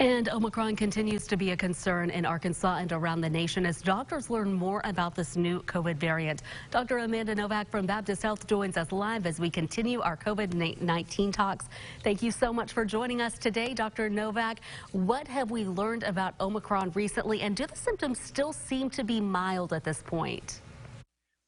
And Omicron continues to be a concern in Arkansas and around the nation as doctors learn more about this new COVID variant. Dr. Amanda Novak from Baptist Health joins us live as we continue our COVID-19 talks. Thank you so much for joining us today, Dr. Novak. What have we learned about Omicron recently, and do the symptoms still seem to be mild at this point?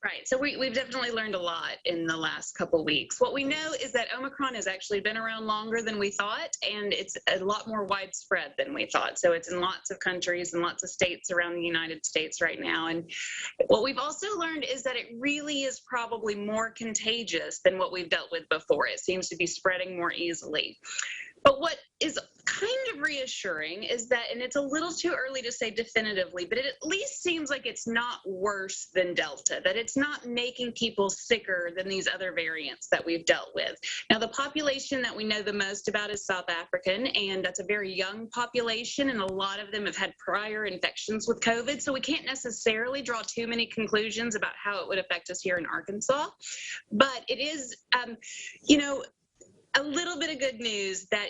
Right. So we've definitely learned a lot in the last couple weeks. What we know is that Omicron has actually been around longer than we thought, and it's a lot more widespread than we thought. So it's in lots of countries and lots of states around the United States right now. And what we've also learned is that it really is probably more contagious than what we've dealt with before. It seems to be spreading more easily. But what is kind of reassuring is that, and it's a little too early to say definitively, but it at least seems like it's not worse than Delta, that it's not making people sicker than these other variants that we've dealt with. Now, the population that we know the most about is South African, and that's a very young population, and a lot of them have had prior infections with COVID, so we can't necessarily draw too many conclusions about how it would affect us here in Arkansas. But it is, a little bit of good news that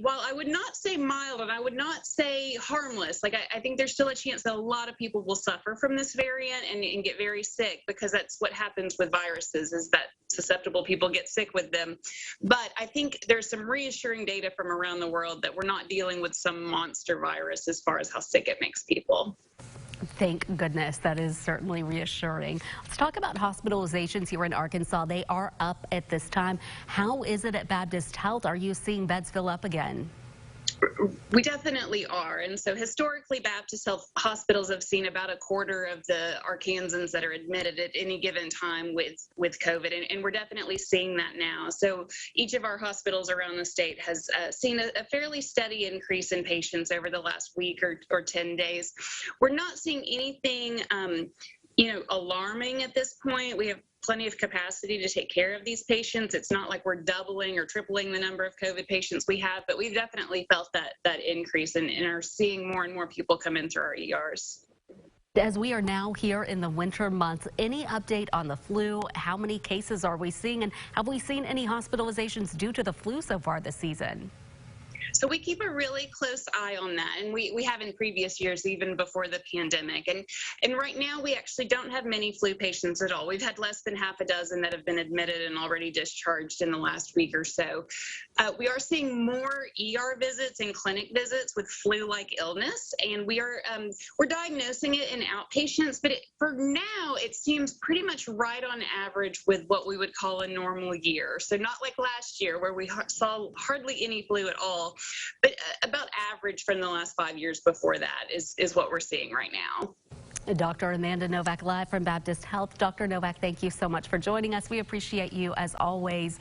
while I would not say mild and I would not say harmless, like I think there's still a chance that a lot of people will suffer from this variant and get very sick, because that's what happens with viruses, is that susceptible people get sick with them. But I think there's some reassuring data from around the world that we're not dealing with some monster virus as far as how sick it makes people. Thank goodness. That is certainly reassuring. Let's talk about hospitalizations here in Arkansas. They are up at this time. How is it at Baptist Health? Are you seeing beds fill up again? We definitely are. And so historically, Baptist Health hospitals have seen about a quarter of the Arkansans that are admitted at any given time with COVID. And we're definitely seeing that now. So each of our hospitals around the state has seen a fairly steady increase in patients over the last week or 10 days. We're not seeing anything alarming at this point. We have plenty of capacity to take care of these patients. It's not like we're doubling or tripling the number of COVID patients we have, but we've definitely felt that increase and are seeing more and more people come in through our ERs. As we are now here in the winter months, any update on the flu? How many cases are we seeing, and have we seen any hospitalizations due to the flu so far this season? So we keep a really close eye on that, and we have in previous years, even before the pandemic. And right now, we actually don't have many flu patients at all. We've had less than half a dozen that have been admitted and already discharged in the last week or so. We are seeing more ER visits and clinic visits with flu-like illness, and we're diagnosing it in outpatients. But for now, it seems pretty much right on average with what we would call a normal year. So not like last year where we saw hardly any flu at all. But about average from the last 5 years before that is what we're seeing right now. Dr. Amanda Novak live from Baptist Health. Dr. Novak, thank you so much for joining us. We appreciate you as always.